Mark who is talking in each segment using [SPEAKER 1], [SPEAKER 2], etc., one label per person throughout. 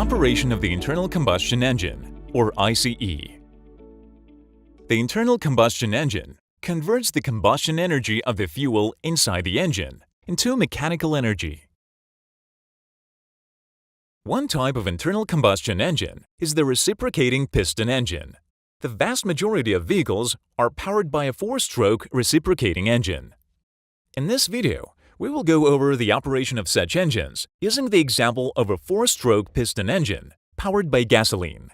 [SPEAKER 1] Operation of the internal combustion engine, or ICE. The internal combustion engine converts the combustion energy of the fuel inside the engine into mechanical energy. One type of internal combustion engine is the reciprocating piston engine. The vast majority of vehicles are powered by a 4-stroke reciprocating engine. In this video, we will go over the operation of such engines using the example of a 4-stroke piston engine powered by gasoline.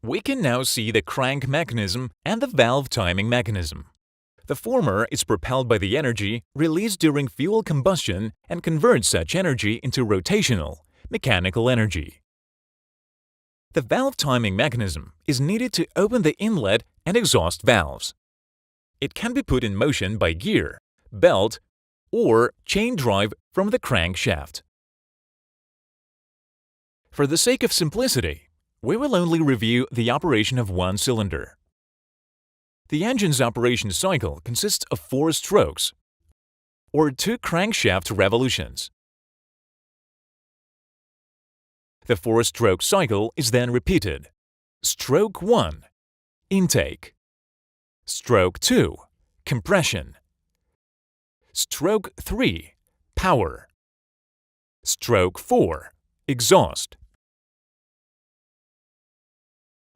[SPEAKER 1] We can now see the crank mechanism and the valve timing mechanism. The former is propelled by the energy released during fuel combustion and converts such energy into rotational, mechanical energy. The valve timing mechanism is needed to open the inlet and exhaust valves. It can be put in motion by gear, belt, or chain drive from the crankshaft. For the sake of simplicity, we will only review the operation of one cylinder. The engine's operation cycle consists of 4 strokes, or 2 crankshaft revolutions. The 4-stroke cycle is then repeated. Stroke 1 – intake. Stroke 2 – compression. Stroke 3 – power. Stroke 4 – exhaust.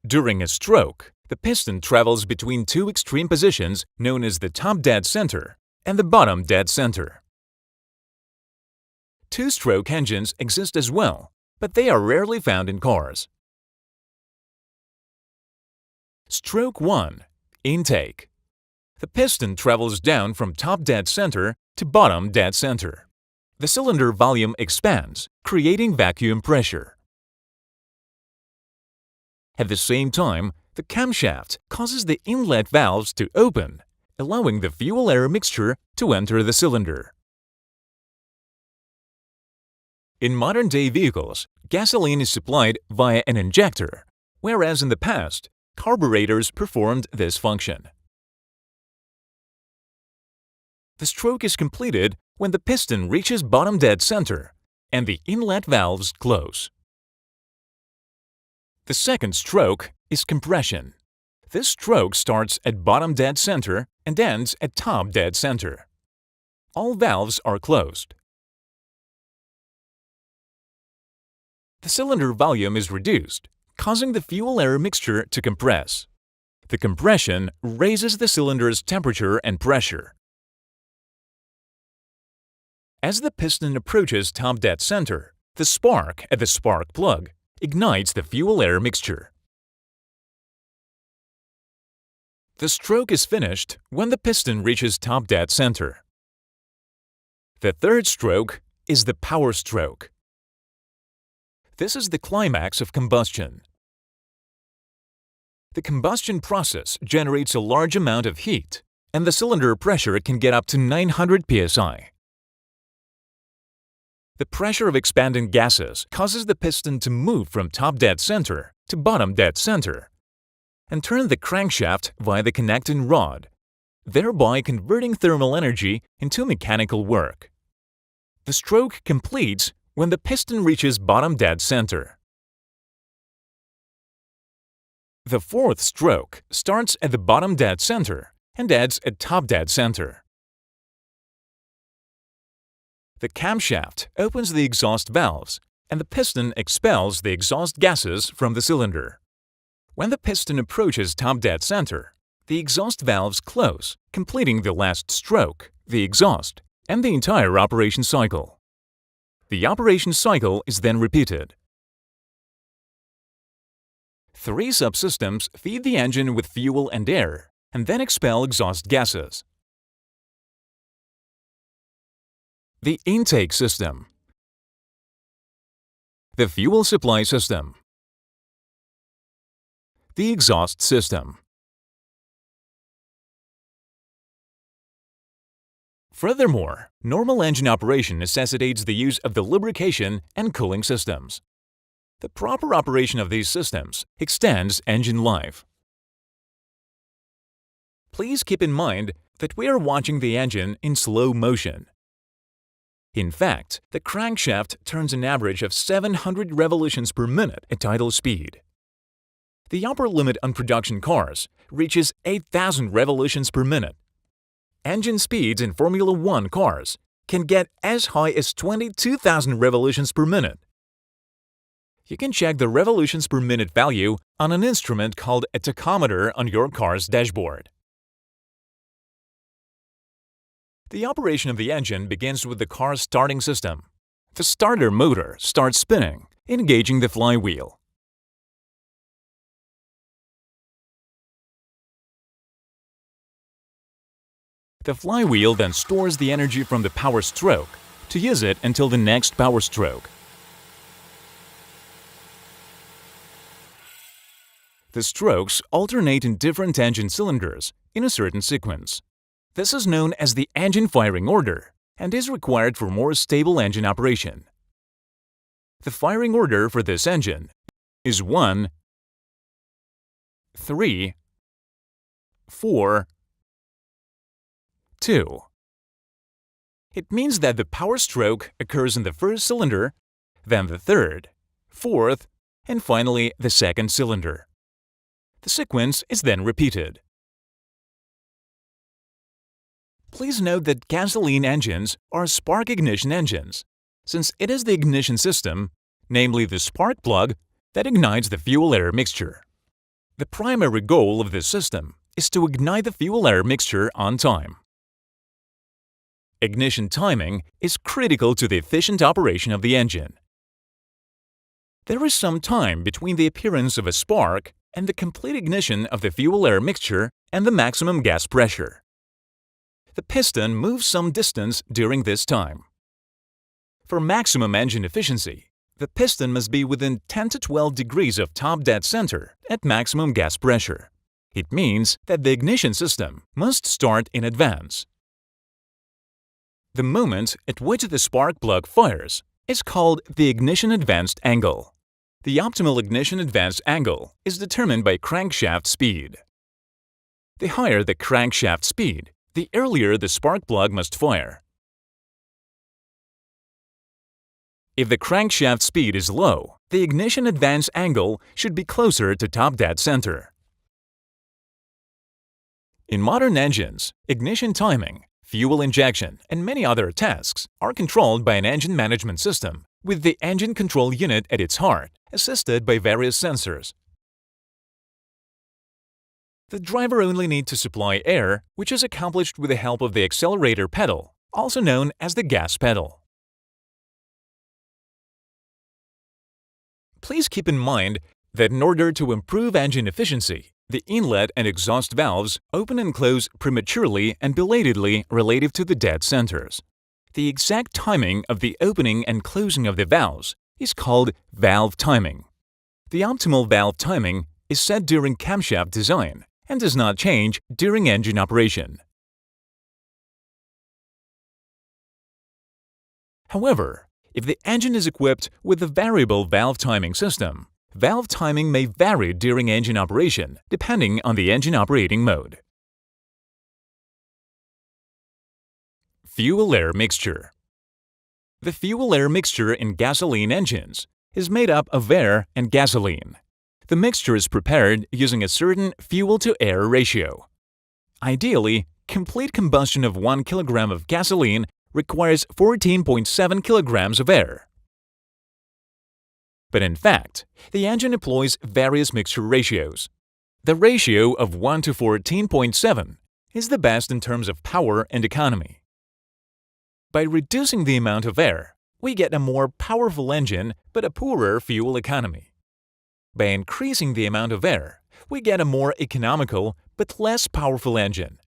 [SPEAKER 1] During a stroke, the piston travels between 2 extreme positions known as the top dead center and the bottom dead center. 2-stroke engines exist as well, but they are rarely found in cars. Stroke 1 – intake. The piston travels down from top dead center to bottom dead center. The cylinder volume expands, creating vacuum pressure. At the same time, the camshaft causes the inlet valves to open, allowing the fuel-air mixture to enter the cylinder. In modern-day vehicles, gasoline is supplied via an injector, whereas in the past, carburetors performed this function. The stroke is completed when the piston reaches bottom dead center and the inlet valves close. The second stroke is compression. This stroke starts at bottom dead center and ends at top dead center. All valves are closed. The cylinder volume is reduced, causing the fuel-air mixture to compress. The compression raises the cylinder's temperature and pressure. As the piston approaches top dead center, the spark at the spark plug ignites the fuel-air mixture. The stroke is finished when the piston reaches top dead center. The third stroke is the power stroke. This is the climax of combustion. The combustion process generates a large amount of heat, and the cylinder pressure can get up to 900 psi. The pressure of expanding gases causes the piston to move from top dead center to bottom dead center and turn the crankshaft via the connecting rod, thereby converting thermal energy into mechanical work. The stroke completes when the piston reaches bottom dead center. The fourth stroke starts at the bottom dead center and ends at top dead center. The camshaft opens the exhaust valves, and the piston expels the exhaust gases from the cylinder. When the piston approaches top dead center, the exhaust valves close, completing the last stroke, the exhaust, and the entire operation cycle. The operation cycle is then repeated. 3 subsystems feed the engine with fuel and air, and then expel exhaust gases. The intake system, the fuel supply system, the exhaust system. Furthermore, normal engine operation necessitates the use of the lubrication and cooling systems. The proper operation of these systems extends engine life. Please keep in mind that we are watching the engine in slow motion. In fact, the crankshaft turns an average of 700 revolutions per minute at idle speed. The upper limit on production cars reaches 8,000 revolutions per minute. Engine speeds in Formula 1 cars can get as high as 22,000 revolutions per minute. You can check the revolutions per minute value on an instrument called a tachometer on your car's dashboard. The operation of the engine begins with the car's starting system. The starter motor starts spinning, engaging the flywheel. The flywheel then stores the energy from the power stroke to use it until the next power stroke. The strokes alternate in different engine cylinders in a certain sequence. This is known as the engine firing order and is required for more stable engine operation. The firing order for this engine is 1, 3, 4, 2. It means that the power stroke occurs in the first cylinder, then the third, fourth, and finally the second cylinder. The sequence is then repeated. Please note that gasoline engines are spark ignition engines, since it is the ignition system, namely the spark plug, that ignites the fuel-air mixture. The primary goal of this system is to ignite the fuel-air mixture on time. Ignition timing is critical to the efficient operation of the engine. There is some time between the appearance of a spark and the complete ignition of the fuel-air mixture and the maximum gas pressure. The piston moves some distance during this time. For maximum engine efficiency, the piston must be within 10 to 12 degrees of top dead center at maximum gas pressure. It means that the ignition system must start in advance. The moment at which the spark plug fires is called the ignition advanced angle. The optimal ignition advanced angle is determined by crankshaft speed. The higher the crankshaft speed, the earlier the spark plug must fire. If the crankshaft speed is low, the ignition advance angle should be closer to top dead center. In modern engines, ignition timing, fuel injection, and many other tasks are controlled by an engine management system with the engine control unit at its heart, assisted by various sensors. The driver only needs to supply air, which is accomplished with the help of the accelerator pedal, also known as the gas pedal. Please keep in mind that in order to improve engine efficiency, the inlet and exhaust valves open and close prematurely and belatedly relative to the dead centers. The exact timing of the opening and closing of the valves is called valve timing. The optimal valve timing is set during camshaft design and does not change during engine operation. However, if the engine is equipped with a variable valve timing system, valve timing may vary during engine operation depending on the engine operating mode. Fuel-air mixture. The fuel-air mixture in gasoline engines is made up of air and gasoline. The mixture is prepared using a certain fuel-to-air ratio. Ideally, complete combustion of 1 kilogram of gasoline requires 14.7 kilograms of air. But in fact, the engine employs various mixture ratios. The ratio of 1 to 14.7 is the best in terms of power and economy. By reducing the amount of air, we get a more powerful engine but a poorer fuel economy. By increasing the amount of air, we get a more economical but less powerful engine.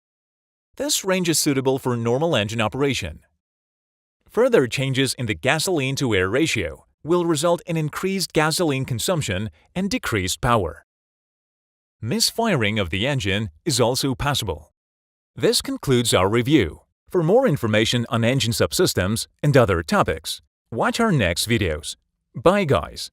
[SPEAKER 1] This range is suitable for normal engine operation. Further changes in the gasoline-to-air ratio will result in increased gasoline consumption and decreased power. Misfiring of the engine is also possible. This concludes our review. For more information on engine subsystems and other topics, watch our next videos. Bye guys!